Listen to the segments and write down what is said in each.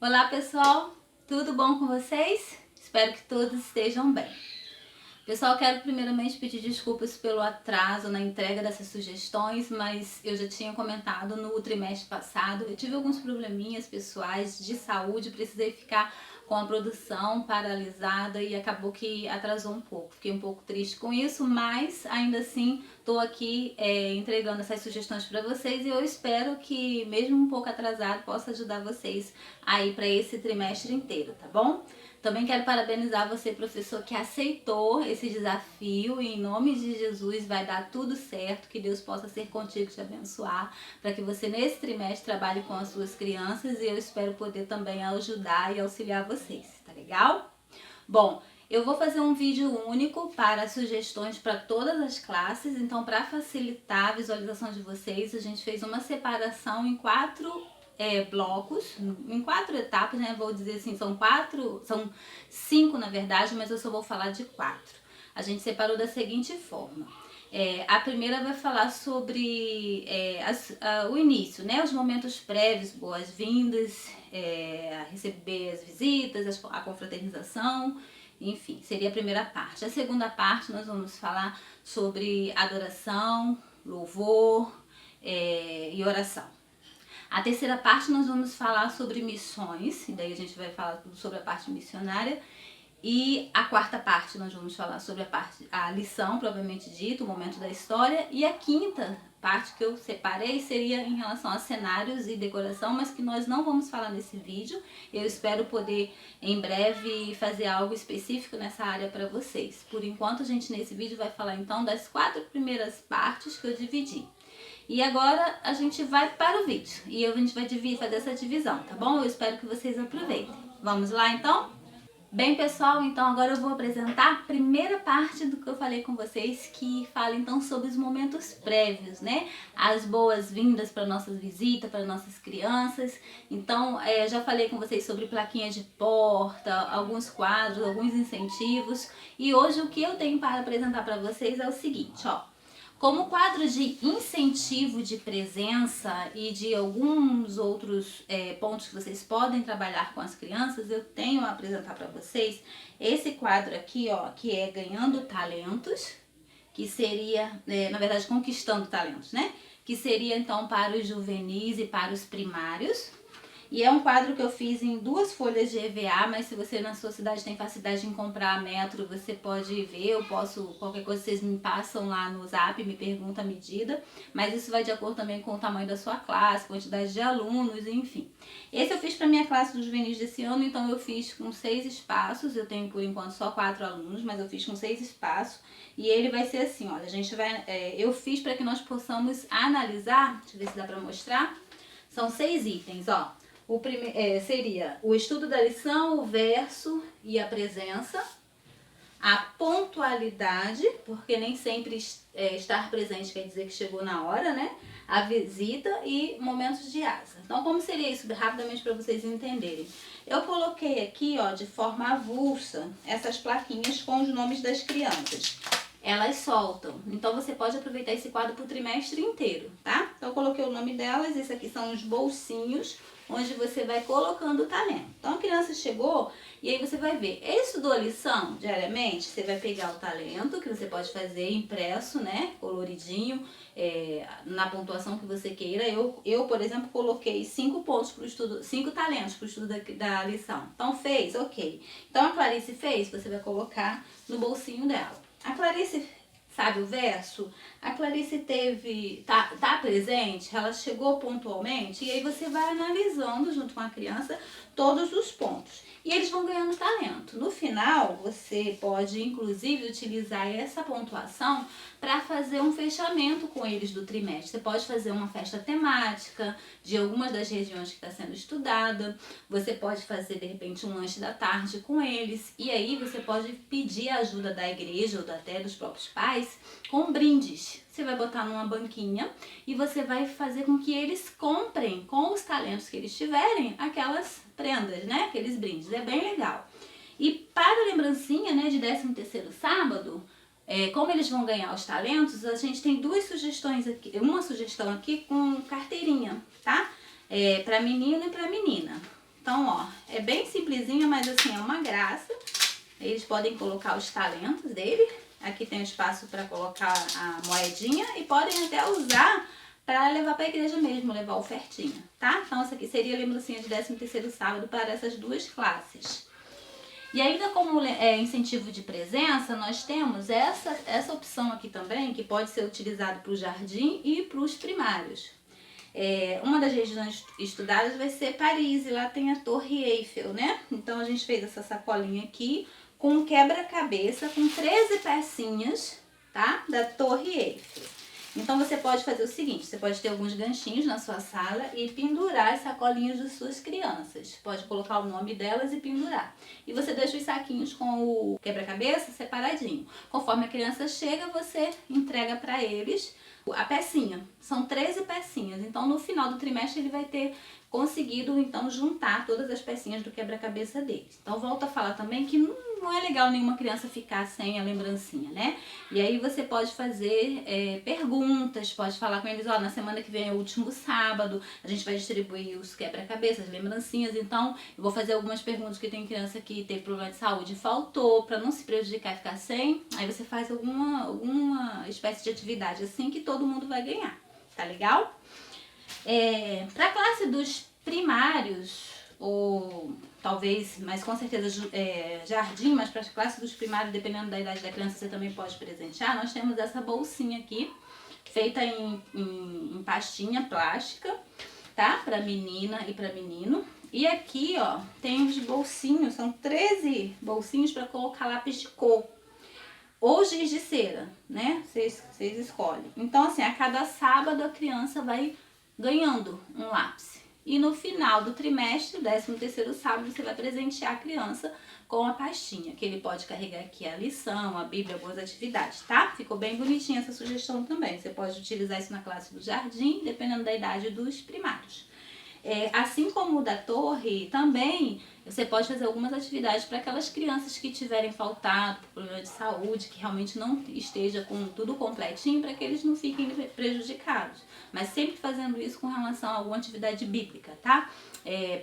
Olá pessoal, tudo bom com vocês? Espero que todos estejam bem. Pessoal, quero primeiramente pedir desculpas pelo atraso na entrega dessas sugestões, mas eu já tinha comentado no trimestre passado, eu tive alguns probleminhas pessoais de saúde, precisei ficar com a produção paralisada e acabou que atrasou um pouco. Fiquei um pouco triste com isso, mas ainda assim estou aqui entregando essas sugestões para vocês e eu espero que, mesmo um pouco atrasado, possa ajudar vocês aí para esse trimestre inteiro, tá bom? Também quero parabenizar você, professor, que aceitou esse desafio e em nome de Jesus vai dar tudo certo, que Deus possa ser contigo e te abençoar, para que você nesse trimestre trabalhe com as suas crianças e eu espero poder também ajudar e auxiliar vocês, tá legal? Bom, eu vou fazer um vídeo único para sugestões para todas as classes, então para facilitar a visualização de vocês, a gente fez uma separação em quatro blocos, em 4 etapas, né? Vou dizer assim, são 5 na verdade, mas eu só vou falar de 4. A gente separou da seguinte forma. A primeira vai falar sobre o início, né? Os momentos prévios, boas-vindas, receber as visitas, a confraternização, enfim, seria a primeira parte. A segunda parte nós vamos falar sobre adoração, louvor e oração. A terceira parte nós vamos falar sobre missões, e daí a gente vai falar tudo sobre a parte missionária. E a quarta parte nós vamos falar sobre a lição, propriamente dito, o momento da história. E a quinta parte que eu separei seria em relação a cenários e decoração, mas que nós não vamos falar nesse vídeo. Eu espero poder em breve fazer algo específico nessa área para vocês. Por enquanto a gente nesse vídeo vai falar então das 4 primeiras partes que eu dividi. E agora a gente vai para o vídeo e a gente vai fazer essa divisão, tá bom? Eu espero que vocês aproveitem. Vamos lá então? Bem pessoal, então agora eu vou apresentar a primeira parte do que eu falei com vocês, que fala então sobre os momentos prévios, né? As boas-vindas para nossas visitas, para nossas crianças. Então, já falei com vocês sobre plaquinha de porta, alguns quadros, alguns incentivos. E hoje o que eu tenho para apresentar para vocês é o seguinte, ó. Como quadro de incentivo de presença e de alguns outros pontos que vocês podem trabalhar com as crianças, eu tenho a apresentar para vocês esse quadro aqui, ó, que é Ganhando Talentos, que seria, na verdade, Conquistando Talentos, né? Que seria então para os juvenis e para os primários. E é um quadro que eu fiz em 2 folhas de EVA, mas se você na sua cidade tem facilidade em comprar a metro, você pode ver, eu posso, qualquer coisa vocês me passam lá no zap, me pergunta a medida, mas isso vai de acordo também com o tamanho da sua classe, quantidade de alunos, enfim. Esse eu fiz para minha classe dos juvenis desse ano, então eu fiz com 6 espaços, eu tenho por enquanto só 4 alunos, mas eu fiz com 6 espaços, e ele vai ser assim, olha, a gente vai, eu fiz para que nós possamos analisar, deixa eu ver se dá para mostrar, são 6 itens, ó. O primeiro seria o estudo da lição, o verso e a presença, a pontualidade, porque nem sempre estar presente quer dizer que chegou na hora, né? A visita e momentos de asa. Então, como seria isso rapidamente para vocês entenderem? Eu coloquei aqui, ó, de forma avulsa, essas plaquinhas com os nomes das crianças. Elas soltam, então você pode aproveitar esse quadro para o trimestre inteiro, tá? Então eu coloquei o nome delas, esse aqui são os bolsinhos, onde você vai colocando o talento. Então a criança chegou e aí você vai ver, estudou a lição diariamente, você vai pegar o talento, que você pode fazer impresso, né, coloridinho, na pontuação que você queira. Eu, por exemplo, coloquei 5 pontos para o estudo, 5 talentos para o estudo da lição. Então fez, ok. Então a Clarice fez, você vai colocar no bolsinho dela. A Clarice sabe o verso? A Clarice tá presente? Ela chegou pontualmente? E aí você vai analisando junto com a criança todos os pontos. E eles vão ganhando talento. No final, você pode inclusive utilizar essa pontuação para fazer um fechamento com eles do trimestre. Você pode fazer uma festa temática de algumas das regiões que está sendo estudada. Você pode fazer, de repente, um lanche da tarde com eles. E aí você pode pedir a ajuda da igreja ou até dos próprios pais com brindes. Você vai botar numa banquinha e você vai fazer com que eles comprem com os talentos que eles tiverem aquelas prendas, né? Aqueles brindes. É bem legal. E para a lembrancinha, né, de 13º sábado, como eles vão ganhar os talentos, a gente tem 2 sugestões aqui, uma sugestão aqui com carteirinha, tá? Para menino e para menina. Então, ó, é bem simplesinha, mas assim, é uma graça. Eles podem colocar os talentos dele. Aqui tem espaço para colocar a moedinha e podem até usar para levar para a igreja mesmo, levar ofertinha, tá? Então, essa aqui seria a lembrancinha de 13º sábado para essas duas classes. E ainda como incentivo de presença, nós temos essa opção aqui também, que pode ser utilizado para o jardim e para os primários. Uma das regiões estudadas vai ser Paris, e lá tem a Torre Eiffel, né? Então a gente fez essa sacolinha aqui com um quebra-cabeça com 13 pecinhas, tá? Da Torre Eiffel. Então você pode fazer o seguinte, você pode ter alguns ganchinhos na sua sala e pendurar as sacolinhas das suas crianças. Pode colocar o nome delas e pendurar. E você deixa os saquinhos com o quebra-cabeça separadinho. Conforme a criança chega, você entrega para eles a pecinha. São 13 pecinhas. Então no final do trimestre ele vai ter conseguido então juntar todas as pecinhas do quebra-cabeça deles. Então volto a falar também que não é legal nenhuma criança ficar sem a lembrancinha, né? E aí você pode fazer perguntas, pode falar com eles, ó, na semana que vem é o último sábado, a gente vai distribuir os quebra-cabeças, lembrancinhas, então eu vou fazer algumas perguntas, que tem criança que teve problema de saúde e faltou, para não se prejudicar e ficar sem, aí você faz alguma espécie de atividade assim que todo mundo vai ganhar, tá legal? Para a classe dos primários, ou talvez, mas com certeza jardim, mas para a classe dos primários, dependendo da idade da criança, você também pode presentear. Nós temos essa bolsinha aqui, feita em pastinha plástica, tá? Para menina e para menino. E aqui, ó, tem os bolsinhos, são 13 bolsinhos para colocar lápis de cor. Ou giz de cera, né? Vocês escolhem. Então, assim, a cada sábado a criança vai ganhando um lápis. E no final do trimestre, 13º sábado, você vai presentear a criança com a pastinha, que ele pode carregar aqui a lição, a bíblia, algumas atividades, tá? Ficou bem bonitinha essa sugestão também. Você pode utilizar isso na classe do jardim, dependendo da idade dos primários. Assim como o da torre, também você pode fazer algumas atividades para aquelas crianças que tiverem faltado por problema de saúde, que realmente não esteja com tudo completinho, para que eles não fiquem prejudicados. Mas sempre fazendo isso com relação a alguma atividade bíblica, tá?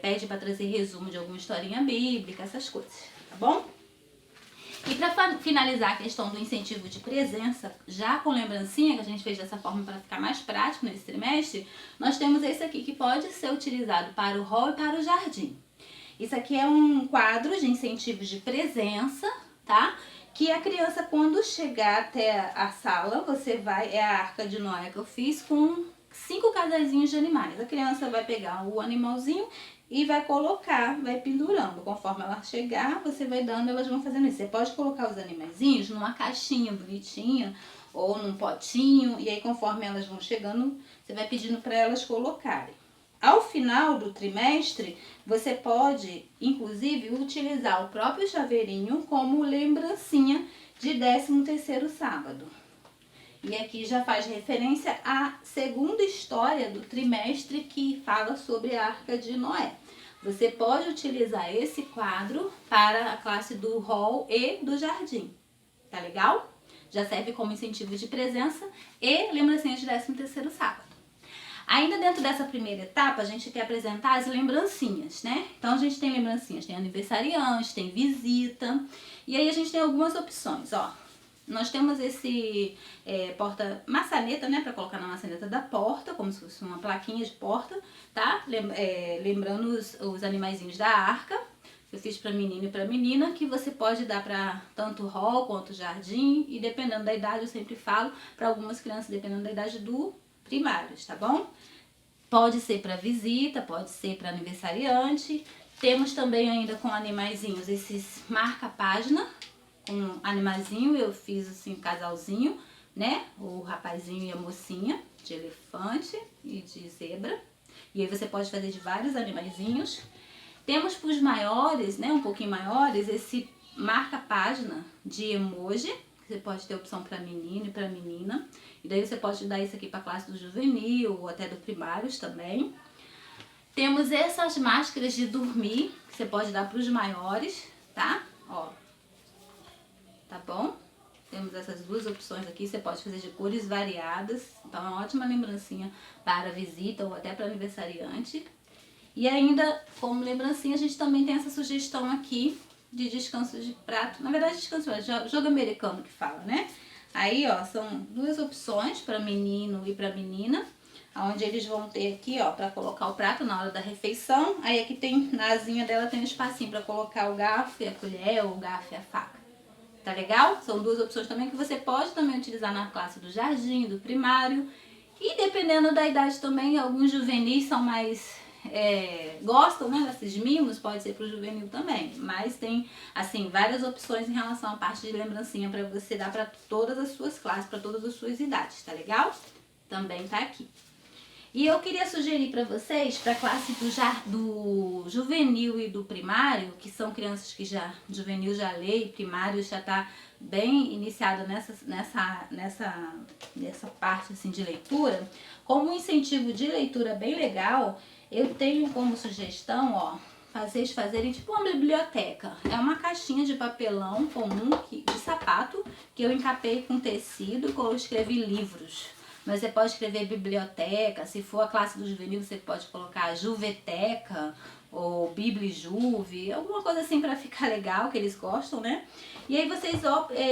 Pede para trazer resumo de alguma historinha bíblica, essas coisas, tá bom? E para finalizar a questão do incentivo de presença, já com lembrancinha, que a gente fez dessa forma para ficar mais prático nesse trimestre, nós temos esse aqui que pode ser utilizado para o hall e para o jardim. Isso aqui é um quadro de incentivos de presença, tá? Que a criança, quando chegar até a sala, é a Arca de Noé que eu fiz com 5 casazinhos de animais. A criança vai pegar o animalzinho e vai colocar, vai pendurando. Conforme ela chegar, você vai dando, elas vão fazendo isso. Você pode colocar os animaizinhos numa caixinha bonitinha ou num potinho, e aí conforme elas vão chegando, você vai pedindo para elas colocarem. Ao final do trimestre, você pode, inclusive, utilizar o próprio chaveirinho como lembrancinha de 13º sábado. E aqui já faz referência à segunda história do trimestre, que fala sobre a Arca de Noé. Você pode utilizar esse quadro para a classe do hall e do jardim. Tá legal? Já serve como incentivo de presença e lembrancinha de 13º sábado. Ainda dentro dessa primeira etapa, a gente quer apresentar as lembrancinhas, né? Então, a gente tem lembrancinhas, tem aniversariante, tem visita. E aí, a gente tem algumas opções, ó. Nós temos esse porta-maçaneta, né? Pra colocar na maçaneta da porta, como se fosse uma plaquinha de porta, tá? Lembrando os animaizinhos da arca. Eu fiz para menino e para menina, que você pode dar para tanto hall quanto jardim. E dependendo da idade, eu sempre falo, para algumas crianças, dependendo da idade do primários, tá bom? Pode ser para visita, pode ser para aniversariante. Temos também ainda com animaizinhos esses marca-página, com animaizinho, eu fiz assim um casalzinho, né? O rapazinho e a mocinha, de elefante e de zebra. E aí você pode fazer de vários animaizinhos. Temos para os maiores, né, um pouquinho maiores, esse marca-página de emoji. Você pode ter opção para menino e para menina. E daí você pode dar isso aqui para a classe do juvenil ou até do primários também. Temos essas máscaras de dormir, que você pode dar para os maiores, tá? Ó. Tá bom? Temos essas duas opções aqui, você pode fazer de cores variadas. Então é uma ótima lembrancinha para visita ou até para aniversariante. E ainda, como lembrancinha, a gente também tem essa sugestão aqui de descanso de prato. Na verdade, descanso é jogo americano que fala, né? Aí, ó, são duas opções para menino e para menina, onde eles vão ter aqui, ó, para colocar o prato na hora da refeição. Aí aqui tem, na asinha dela tem um espacinho para colocar o garfo e a colher, ou o garfo e a faca. Tá legal? São duas opções também que você pode também utilizar na classe do jardim, do primário. E dependendo da idade também, alguns juvenis são mais... gostam, né, desses mimos, pode ser pro juvenil também, mas tem assim várias opções em relação à parte de lembrancinha para você dar para todas as suas classes, para todas as suas idades, tá legal? Também tá aqui. E eu queria sugerir para vocês, para a classe do juvenil e do primário, que são crianças que já, juvenil já lê e primário já tá bem iniciado nessa parte assim de leitura, como um incentivo de leitura bem legal, eu tenho como sugestão, ó, vocês fazerem tipo uma biblioteca. É uma caixinha de papelão comum de sapato que eu encapei com tecido e eu escrevi livros. Mas você pode escrever biblioteca, se for a classe do juvenil você pode colocar juveteca ou biblijuve, alguma coisa assim para ficar legal, que eles gostam, né? E aí vocês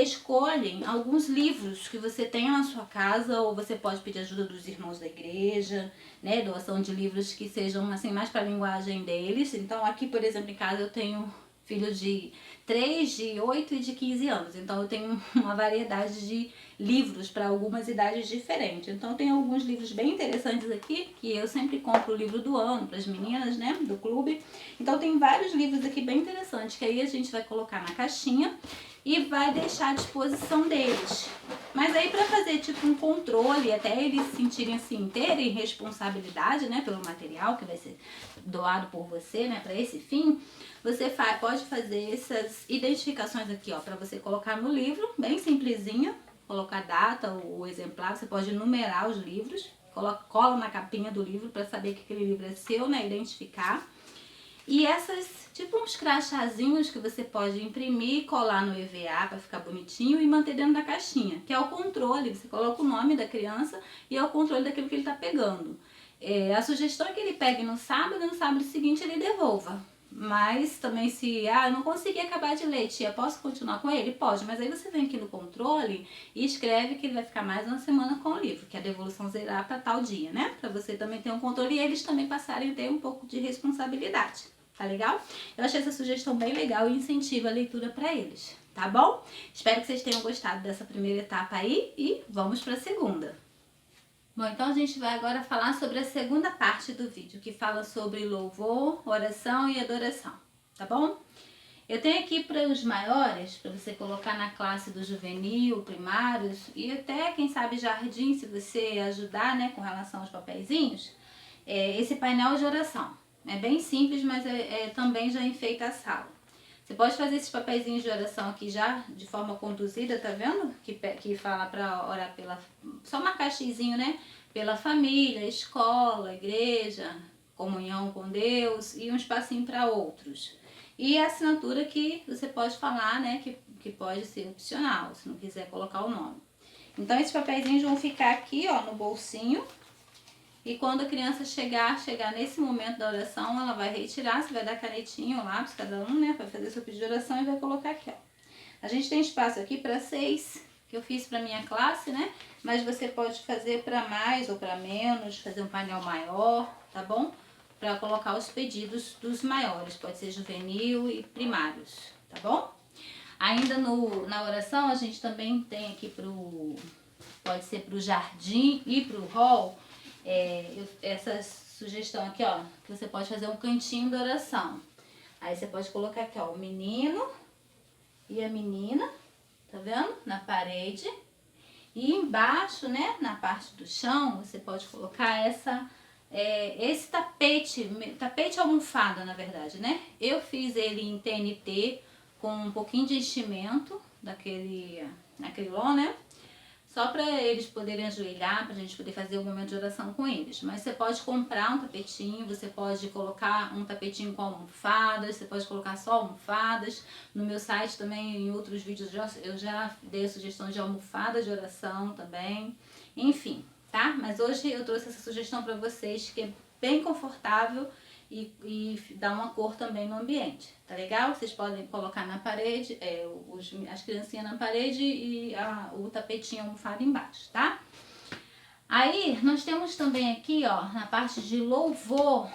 escolhem alguns livros que você tenha na sua casa, ou você pode pedir ajuda dos irmãos da igreja, né? Doação de livros que sejam assim mais para a linguagem deles. Então aqui, por exemplo, em casa eu tenho filhos de 3, de 8 e de 15 anos. Então eu tenho uma variedade de livros para algumas idades diferentes. Então tem alguns livros bem interessantes aqui, que eu sempre compro o livro do ano para as meninas, né, do clube. Então tem vários livros aqui bem interessantes, que aí a gente vai colocar na caixinha e vai deixar à disposição deles. Mas aí para fazer tipo um controle, até eles se sentirem assim, terem responsabilidade, né, pelo material que vai ser doado por você, né, para esse fim, você pode fazer essas identificações aqui, ó, para você colocar no livro, bem simplesinho, colocar a data, o exemplar, você pode numerar os livros, cola na capinha do livro para saber que aquele livro é seu, né, identificar. E essas, tipo uns crachazinhos que você pode imprimir, colar no EVA para ficar bonitinho e manter dentro da caixinha, que é o controle, você coloca o nome da criança e é o controle daquilo que ele está pegando. A sugestão é que ele pegue no sábado e no sábado seguinte ele devolva. Mas também se, eu não consegui acabar de ler, tia, posso continuar com ele? Pode, mas aí você vem aqui no controle e escreve que ele vai ficar mais uma semana com o livro, que a devolução será para tal dia, né? Para você também ter um controle e eles também passarem a ter um pouco de responsabilidade, tá legal? Eu achei essa sugestão bem legal e incentiva a leitura para eles, tá bom? Espero que vocês tenham gostado dessa primeira etapa aí e vamos para a segunda. Bom, então a gente vai agora falar sobre a segunda parte do vídeo, que fala sobre louvor, oração e adoração, tá bom? Eu tenho aqui para os maiores, para você colocar na classe do juvenil, primários e até, quem sabe, jardim, se você ajudar, né, com relação aos papeizinhos, esse painel de oração. É bem simples, mas também já enfeita a sala. Você pode fazer esses papeizinhos de oração aqui já de forma conduzida, tá vendo? Que fala para orar pela... Só marcar xizinho, né? Pela família, escola, igreja, comunhão com Deus e um espacinho para outros. E a assinatura que você pode falar, né? Que pode ser opcional, se não quiser colocar o nome. Então esses papeizinhos vão ficar aqui, ó, no bolsinho. E quando a criança chegar nesse momento da oração, ela vai retirar, você vai dar canetinha ou lápis, cada um, né? Vai fazer seu pedido de oração e vai colocar aqui, ó. A gente tem espaço aqui para 6, que eu fiz para minha classe, né? Mas você pode fazer para mais ou para menos, fazer um painel maior, tá bom? Para colocar os pedidos dos maiores, pode ser juvenil e primários, tá bom? Ainda na oração, a gente também tem aqui pode ser pro jardim e pro hall, essa sugestão aqui, ó, que você pode fazer um cantinho da oração. Aí você pode colocar aqui, ó, o menino e a menina, tá vendo? Na parede. E embaixo, né, na parte do chão, você pode colocar esse tapete almofada, na verdade, né? Eu fiz ele em TNT com um pouquinho de enchimento daquele acrilon, né? Só para eles poderem ajoelhar, para a gente poder fazer o momento de oração com eles. Mas você pode comprar um tapetinho, você pode colocar um tapetinho com almofadas, você pode colocar só almofadas. No meu site também, em outros vídeos, eu já dei a sugestão de almofadas de oração também. Enfim, tá? Mas hoje eu trouxe essa sugestão para vocês, que é bem confortável e dar uma cor também no ambiente, tá legal? Vocês podem colocar na parede, as criancinhas na parede e o tapetinho almofada embaixo, tá? Aí, nós temos também aqui, ó, na parte de louvor,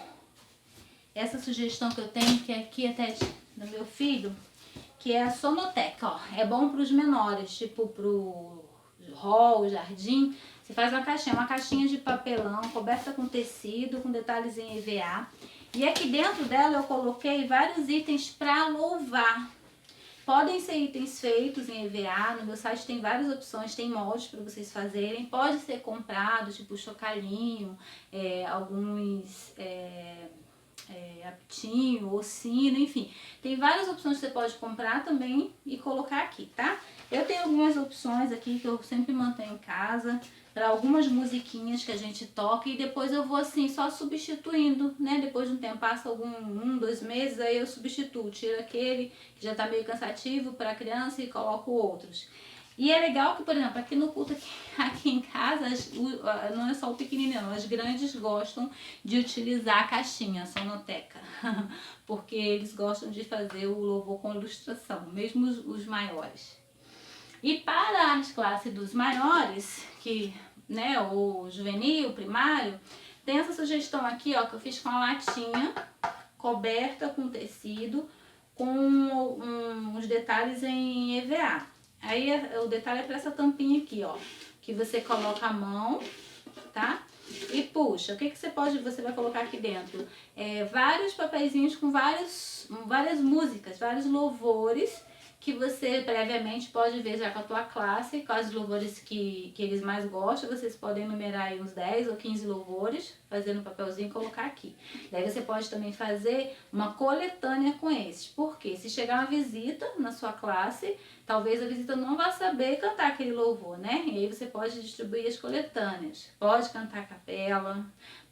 essa sugestão que eu tenho, que é aqui até do meu filho, que é a sonoteca, ó. É bom para os menores, tipo pro hall, jardim. Você faz uma caixinha de papelão coberta com tecido, com detalhes em EVA. E aqui dentro dela eu coloquei vários itens para louvar. Podem ser itens feitos em EVA, no meu site tem várias opções, tem moldes para vocês fazerem. Pode ser comprado, tipo chocalhinho, alguns apitinho, ossinho, enfim. Tem várias opções que você pode comprar também e colocar aqui, tá? Eu tenho algumas opções aqui que eu sempre mantenho em casa, para algumas musiquinhas que a gente toca e depois eu vou assim só substituindo, né? Depois de um tempo, passa 2 meses, aí eu substituo, tiro aquele que já tá meio cansativo para a criança e coloco outros. E é legal que, por exemplo, aqui no culto, aqui em casa, não é só o pequenininho, não, as grandes gostam de utilizar a caixinha, a sonoteca, porque eles gostam de fazer o louvor com ilustração, mesmo os maiores. E para as classes dos maiores, que, né, o juvenil, o primário, tem essa sugestão aqui, ó, que eu fiz com a latinha coberta com tecido, com uns detalhes em EVA. Aí o detalhe é para essa tampinha aqui, ó, que você coloca a mão, tá? E puxa. O que você vai colocar aqui dentro? Vários papeizinhos com várias músicas, vários louvores que você previamente pode ver já com a tua classe, quais os louvores que eles mais gostam. Vocês podem numerar aí uns 10 ou 15 louvores, fazer no papelzinho e colocar aqui. Daí você pode também fazer uma coletânea com esses. Porque se chegar uma visita na sua classe, talvez a visita não vá saber cantar aquele louvor, né? E aí você pode distribuir as coletâneas. Pode cantar a capela,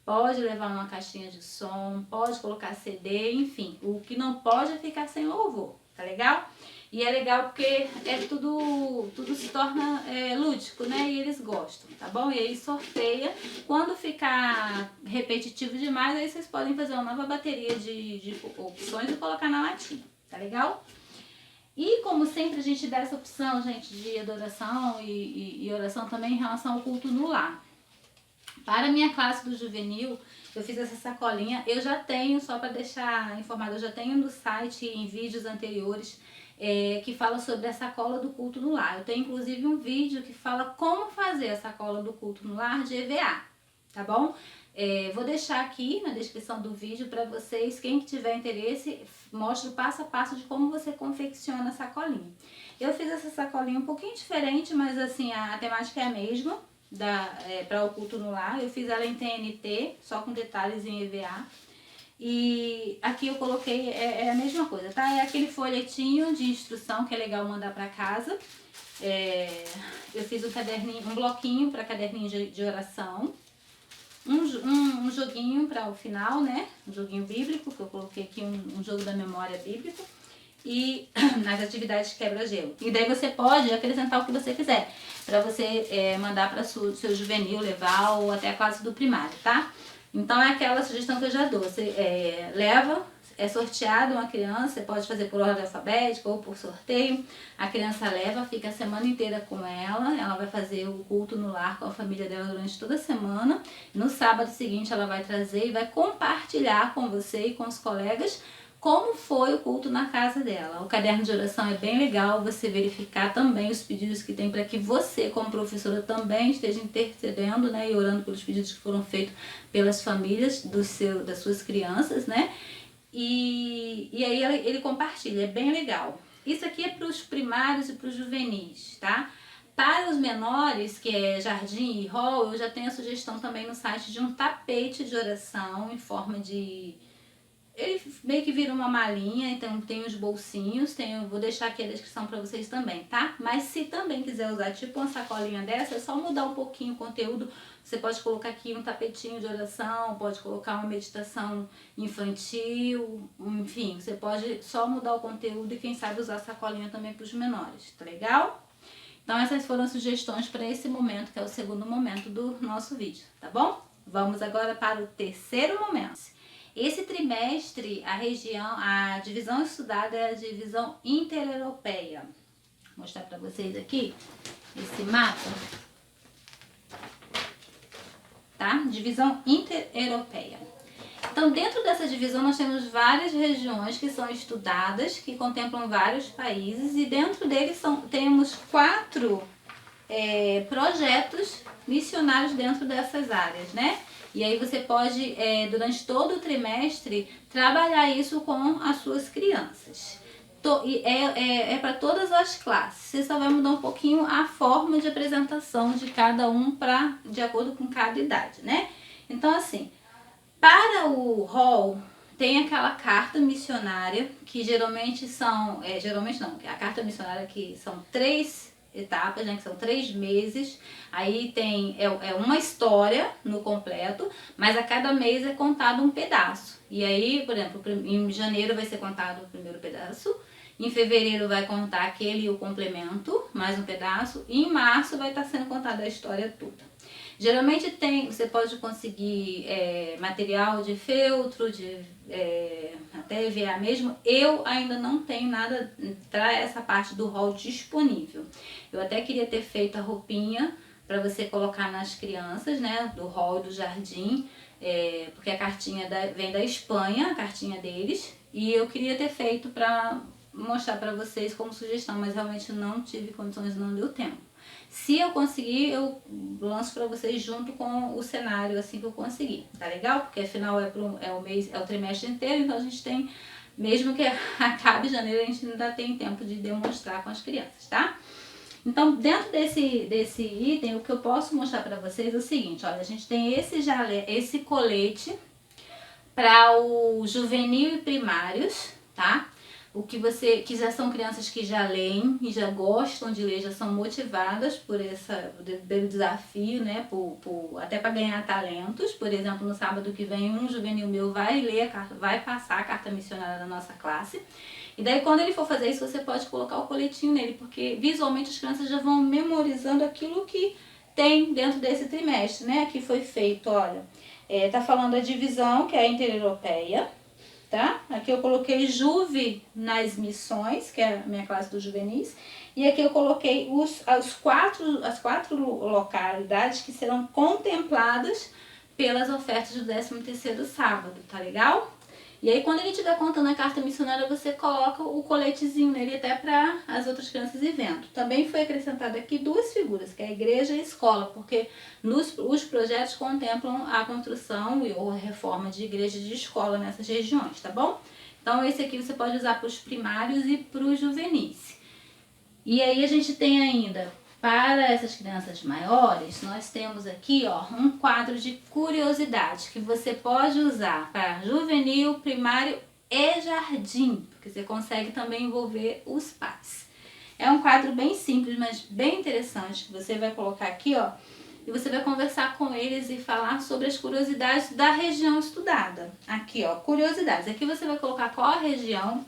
pode levar uma caixinha de som, pode colocar CD, enfim. O que não pode é ficar sem louvor, tá legal? E é legal porque tudo se torna lúdico, né? E eles gostam, tá bom? E aí sorteia. Quando ficar repetitivo demais, aí vocês podem fazer uma nova bateria de opções e colocar na latinha, tá legal? E como sempre a gente dá essa opção, gente, de adoração e oração também em relação ao culto no lar. Para a minha classe do juvenil, eu fiz essa sacolinha. Eu já tenho, só para deixar informado, eu já tenho no site em vídeos anteriores que fala sobre a sacola do culto no lar. Eu tenho inclusive um vídeo que fala como fazer a sacola do culto no lar de EVA, tá bom? Vou deixar aqui na descrição do vídeo para vocês, quem tiver interesse, mostra o passo a passo de como você confecciona a sacolinha. Eu fiz essa sacolinha um pouquinho diferente, mas assim, a temática é a mesma, para o culto no lar. Eu fiz ela em TNT, só com detalhes em EVA. E aqui eu coloquei, a mesma coisa, tá? É aquele folhetinho de instrução que é legal mandar para casa. Eu fiz um bloquinho para caderninho de oração. Um joguinho para o final, né? Um joguinho bíblico, que eu coloquei aqui um jogo da memória bíblico. E nas atividades quebra-gelo. E daí você pode acrescentar o que você quiser, para você mandar para seu juvenil levar ou até a classe do primário, tá? Então é aquela sugestão que eu já dou. Você leva, é sorteado uma criança, você pode fazer por ordem alfabética ou por sorteio. A criança leva, fica a semana inteira com ela vai fazer o culto no lar com a família dela durante toda a semana. No sábado seguinte ela vai trazer e vai compartilhar com você e com os colegas como foi o culto na casa dela. O caderno de oração é bem legal, você verificar também os pedidos que tem para que você, como professora, também esteja intercedendo, né, e orando pelos pedidos que foram feitos pelas famílias das suas crianças, né? E aí ele compartilha, é bem legal. Isso aqui é para os primários e para os juvenis, tá? Para os menores, que é jardim e hall, eu já tenho a sugestão também no site de um tapete de oração em forma de... Ele meio que vira uma malinha, então tem os bolsinhos, vou deixar aqui a descrição para vocês também, tá? Mas se também quiser usar tipo uma sacolinha dessa, é só mudar um pouquinho o conteúdo. Você pode colocar aqui um tapetinho de oração, pode colocar uma meditação infantil, enfim, você pode só mudar o conteúdo e quem sabe usar a sacolinha também para os menores, tá legal? Então essas foram as sugestões para esse momento, que é o segundo momento do nosso vídeo, tá bom? Vamos agora para o terceiro momento. Esse trimestre, a divisão estudada é a divisão intereuropeia. Vou mostrar para vocês aqui esse mapa, tá? Divisão intereuropeia. Então, dentro dessa divisão, nós temos várias regiões que são estudadas, que contemplam vários países, e dentro deles temos 4 projetos missionários dentro dessas áreas, né? E aí você pode, durante todo o trimestre, trabalhar isso com as suas crianças. É para todas as classes. Você só vai mudar um pouquinho a forma de apresentação de cada um de acordo com cada idade, né? Então, assim, para o hall, tem aquela carta missionária, que geralmente são... geralmente não, a carta missionária que são 3 etapas, né, que são 3 meses. Aí tem uma história no completo, mas a cada mês é contado um pedaço. E aí, por exemplo, em janeiro vai ser contado o primeiro pedaço, em fevereiro vai contar o complemento, mais um pedaço, e em março vai estar sendo contada a história toda. Geralmente você pode conseguir material de feltro, até EVA mesmo. Eu ainda não tenho nada para essa parte do hall disponível. Eu até queria ter feito a roupinha para você colocar nas crianças, né, do hall do jardim, porque a cartinha vem da Espanha, a cartinha deles, e eu queria ter feito para mostrar para vocês como sugestão, mas realmente não tive condições, não deu tempo. Se eu conseguir, eu lanço para vocês junto com o cenário, assim que eu conseguir, tá legal? Porque afinal é o trimestre inteiro, então a gente tem, mesmo que acabe janeiro, a gente ainda tem tempo de demonstrar com as crianças, tá? Então, dentro desse item, o que eu posso mostrar para vocês é o seguinte, olha, a gente tem esse colete para o juvenil e primários, tá? Que já são crianças que já leem e já gostam de ler, já são motivadas pelo desafio, né? Até para ganhar talentos. Por exemplo, no sábado que vem, um juvenil meu vai passar a carta missionária da nossa classe. E daí, quando ele for fazer isso, você pode colocar o coletinho nele, porque visualmente as crianças já vão memorizando aquilo que tem dentro desse trimestre, né? Que foi feito, olha, tá falando a divisão, que é a intereuropeia. Tá? Aqui eu coloquei Juve nas missões, que é a minha classe dos juvenis, e aqui eu coloquei as quatro localidades que serão contempladas pelas ofertas do 13º sábado, tá legal? E aí quando ele estiver contando a carta missionária, você coloca o coletezinho nele até para as outras crianças ir vendo. Também foi acrescentada aqui 2 figuras, que é a igreja e a escola, porque os projetos contemplam a construção ou a reforma de igreja e de escola nessas regiões, tá bom? Então esse aqui você pode usar para os primários e para os juvenis. E aí a gente tem ainda, para essas crianças maiores, nós temos aqui, ó, um quadro de curiosidades que você pode usar para juvenil, primário e jardim, porque você consegue também envolver os pais. É um quadro bem simples, mas bem interessante, que você vai colocar aqui, ó, e você vai conversar com eles e falar sobre as curiosidades da região estudada. Aqui, ó, curiosidades. Aqui você vai colocar qual a região,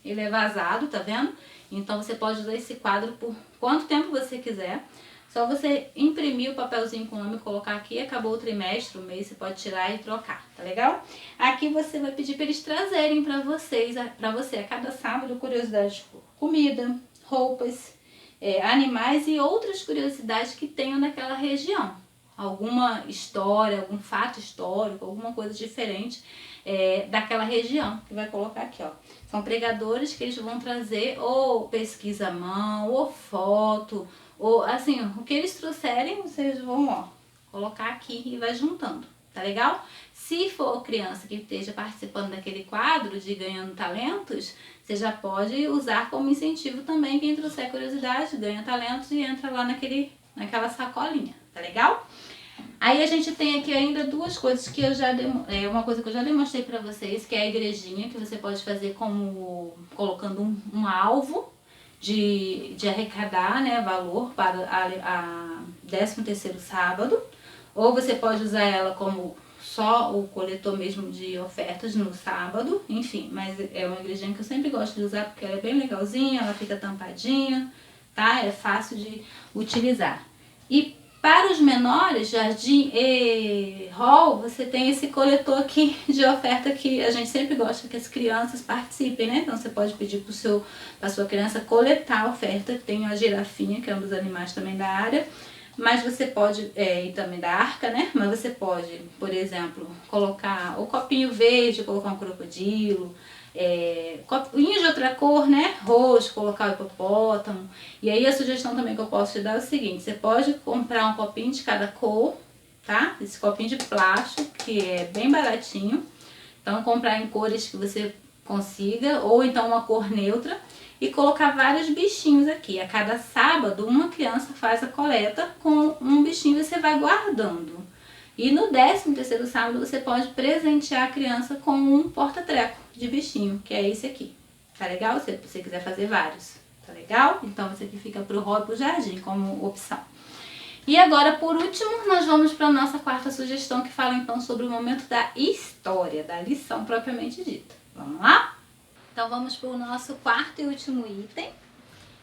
ele é vazado, tá vendo? Então você pode usar esse quadro por quanto tempo você quiser. Só você imprimir o papelzinho com o nome, colocar aqui, acabou o trimestre, o mês, você pode tirar e trocar, tá legal? Aqui você vai pedir para eles trazerem para você a cada sábado curiosidades de comida, roupas, animais e outras curiosidades que tenham naquela região. Alguma história, algum fato histórico, alguma coisa diferente daquela região, que vai colocar aqui, ó. São pregadores que eles vão trazer ou pesquisa à mão, ou foto, ou assim, o que eles trouxerem, vocês vão, ó, colocar aqui e vai juntando, tá legal? Se for criança que esteja participando daquele quadro de Ganhando Talentos, você já pode usar como incentivo também. Quem trouxer curiosidade, ganha talentos e entra lá naquela sacolinha, tá legal? Aí a gente tem aqui ainda 2 coisas que uma coisa que eu já demonstrei pra vocês, que é a igrejinha, que você pode fazer colocando um alvo de arrecadar, né, valor para a 13º sábado, ou você pode usar ela como só o coletor mesmo de ofertas no sábado, enfim, mas é uma igrejinha que eu sempre gosto de usar porque ela é bem legalzinha, ela fica tampadinha, tá? É fácil de utilizar. E Para os menores, jardim e hall, você tem esse coletor aqui de oferta que a gente sempre gosta que as crianças participem, né? Então você pode pedir para sua criança coletar a oferta. Tem a girafinha, que é um dos animais também da área, mas você pode, e também da arca, né? Mas você pode, por exemplo, colocar o copinho verde, colocar um crocodilo, copinho de outra cor, né? Roxo, colocar o hipopótamo. E aí a sugestão também que eu posso te dar é o seguinte: você pode comprar um copinho de cada cor, tá? Esse copinho de plástico, que é bem baratinho. Então comprar em cores que você consiga, ou então uma cor neutra, e colocar vários bichinhos aqui. A cada sábado uma criança faz a coleta com um bichinho e você vai guardando. E no 13º sábado você pode presentear a criança com um porta-treco de bichinho, que é esse aqui. Tá legal? Se você quiser fazer vários. Tá legal? Então esse aqui fica pro hall e pro jardim como opção. E agora, por último, nós vamos para a nossa quarta sugestão, que fala então sobre o momento da história, da lição propriamente dita. Vamos lá? Então vamos para o nosso quarto e último item.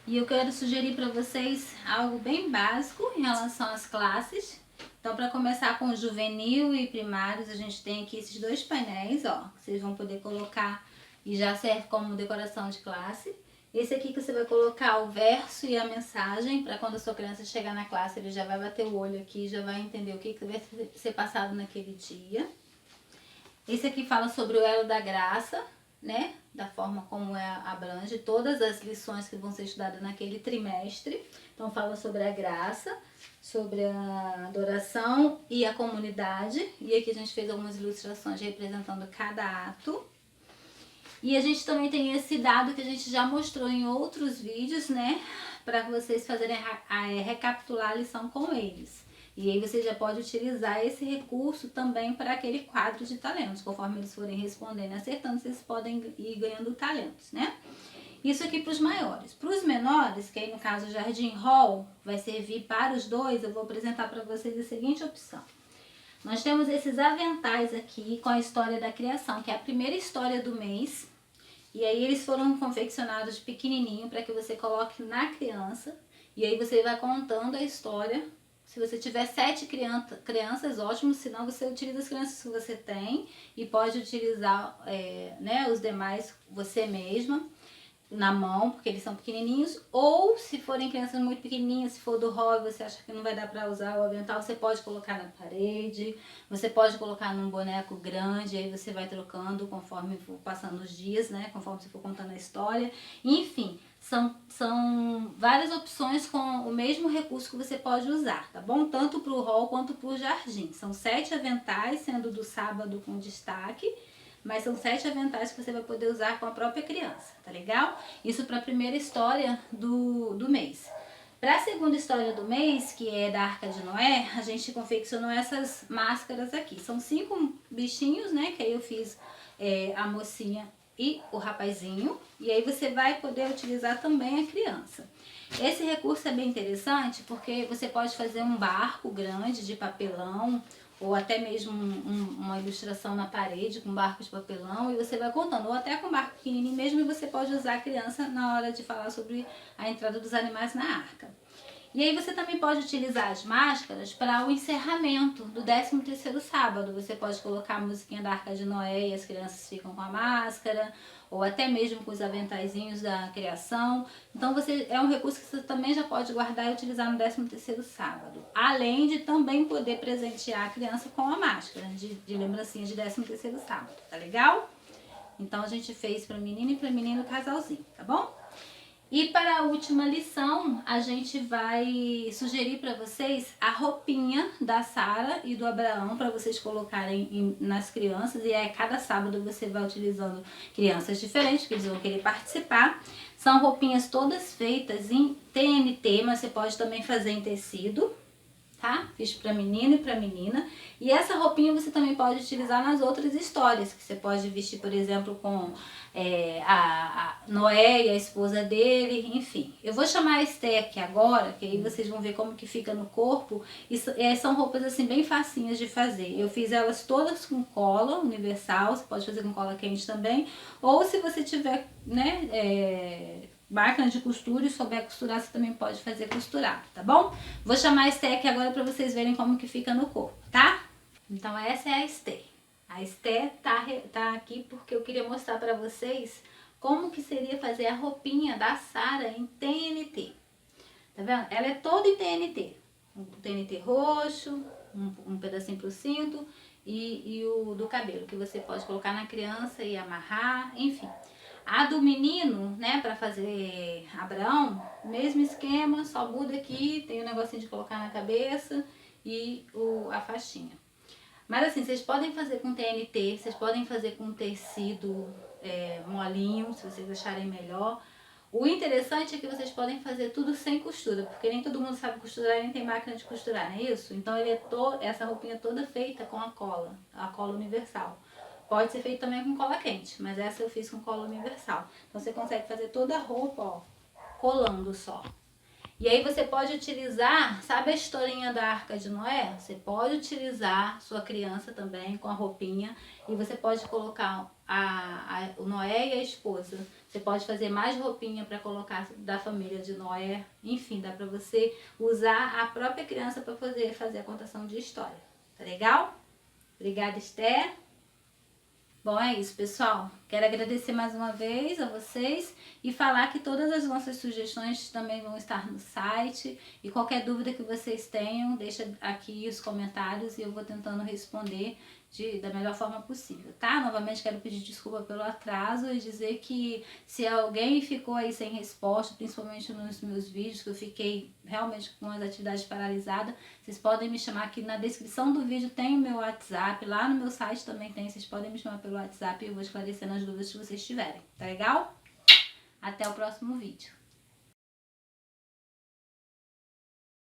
E eu quero sugerir para vocês algo bem básico em relação às classes. Então, para começar com juvenil e primários, a gente tem aqui esses dois painéis, ó, que vocês vão poder colocar e já serve como decoração de classe. Esse aqui que você vai colocar o verso e a mensagem, para quando a sua criança chegar na classe, ele já vai bater o olho aqui, já vai entender o que vai ser passado naquele dia. Esse aqui fala sobre o elo da graça, né? Da forma como abrange todas as lições que vão ser estudadas naquele trimestre. Então fala sobre a graça, sobre a adoração e a comunidade. E aqui a gente fez algumas ilustrações representando cada ato. E a gente também tem esse dado que a gente já mostrou em outros vídeos, né? Para vocês fazerem recapitular a lição com eles. E aí você já pode utilizar esse recurso também para aquele quadro de talentos. Conforme eles forem respondendo e acertando, vocês podem ir ganhando talentos, né? Isso aqui para os maiores. Para os menores, que aí no caso o Jardim Hall vai servir para os dois, eu vou apresentar para vocês a seguinte opção. Nós temos esses aventais aqui com a história da criação, que é a primeira história do mês. E aí eles foram confeccionados pequenininho para que você coloque na criança. E aí você vai contando a história. Se você tiver 7 crianças, ótimo. Se não, você utiliza as crianças que você tem. E pode utilizar né, os demais você mesma na mão, porque eles são pequenininhos. Ou se forem crianças muito pequenininhas, se for do hall e você acha que não vai dar para usar o avental, você pode colocar na parede, você pode colocar num boneco grande, aí você vai trocando conforme for passando os dias, né, conforme você for contando a história. Enfim, são várias opções com o mesmo recurso que você pode usar, tá bom? Tanto para o hall quanto para o jardim. São 7 aventais, sendo do sábado com destaque. Mas são 7 aventais que você vai poder usar com a própria criança, tá legal? Isso para a primeira história do mês. Para a segunda história do mês, que é da Arca de Noé, a gente confeccionou essas máscaras aqui. São 5 bichinhos, né? Que aí eu fiz a mocinha e o rapazinho. E aí você vai poder utilizar também a criança. Esse recurso é bem interessante porque você pode fazer um barco grande de papelão, ou até mesmo uma ilustração na parede com barco de papelão, e você vai contando, ou até com barco pequenininho mesmo, e você pode usar a criança na hora de falar sobre a entrada dos animais na arca. E aí você também pode utilizar as máscaras para o encerramento do 13º sábado. Você pode colocar a musiquinha da Arca de Noé e as crianças ficam com a máscara, ou até mesmo com os aventaizinhos da criação. Então é um recurso que você também já pode guardar e utilizar no 13º sábado. Além de também poder presentear a criança com a máscara de lembrancinha de 13º sábado, tá legal? Então a gente fez para menino e para menino casalzinho, tá bom? E para a última lição, a gente vai sugerir para vocês a roupinha da Sara e do Abraão para vocês colocarem nas crianças. E aí cada sábado você vai utilizando crianças diferentes, que eles vão querer participar. São roupinhas todas feitas em TNT, mas você pode também fazer em tecido, tá? Fiz para menino e para menina. E essa roupinha você também pode utilizar nas outras histórias, que você pode vestir, por exemplo, com a Noé e a esposa dele, enfim. Eu vou chamar a Esté aqui agora, que aí vocês vão ver como que fica no corpo. E são roupas assim bem facinhas de fazer. Eu fiz elas todas com cola universal, você pode fazer com cola quente também. Ou se você tiver, né, máquina de costura e souber costurar, você também pode fazer costurado, tá bom? Vou chamar a Esté aqui agora pra vocês verem como que fica no corpo, tá? Então essa é a Esté. A Esté tá aqui porque eu queria mostrar pra vocês como que seria fazer a roupinha da Sara em TNT. Tá vendo? Ela é toda em TNT. Um TNT roxo, um pedacinho pro cinto e o do cabelo, que você pode colocar na criança e amarrar, enfim. A do menino, né, pra fazer Abraão, mesmo esquema, só muda aqui, tem o negocinho de colocar na cabeça e a faixinha. Mas assim, vocês podem fazer com TNT, vocês podem fazer com tecido molinho, se vocês acharem melhor. O interessante é que vocês podem fazer tudo sem costura, porque nem todo mundo sabe costurar e nem tem máquina de costurar, não é isso? Então ele essa roupinha toda feita com a cola universal. Pode ser feito também com cola quente, mas essa eu fiz com cola universal. Então você consegue fazer toda a roupa, ó, colando só. E aí você pode utilizar, sabe a historinha da Arca de Noé? Você pode utilizar sua criança também com a roupinha e você pode colocar o Noé e a esposa. Você pode fazer mais roupinha para colocar da família de Noé. Enfim, dá para você usar a própria criança para poder fazer a contação de história. Tá legal? Obrigada, Esther. Bom, é isso, pessoal. Quero agradecer mais uma vez a vocês e falar que todas as nossas sugestões também vão estar no site. E qualquer dúvida que vocês tenham, deixa aqui os comentários e eu vou tentando responder da melhor forma possível, tá? Novamente quero pedir desculpa pelo atraso e dizer que se alguém ficou aí sem resposta, principalmente nos meus vídeos, que eu fiquei realmente com as atividades paralisadas, vocês podem me chamar aqui na descrição do vídeo, tem o meu WhatsApp, lá no meu site também tem, vocês podem me chamar pelo WhatsApp e eu vou esclarecendo as dúvidas que vocês tiverem, tá legal? Até o próximo vídeo.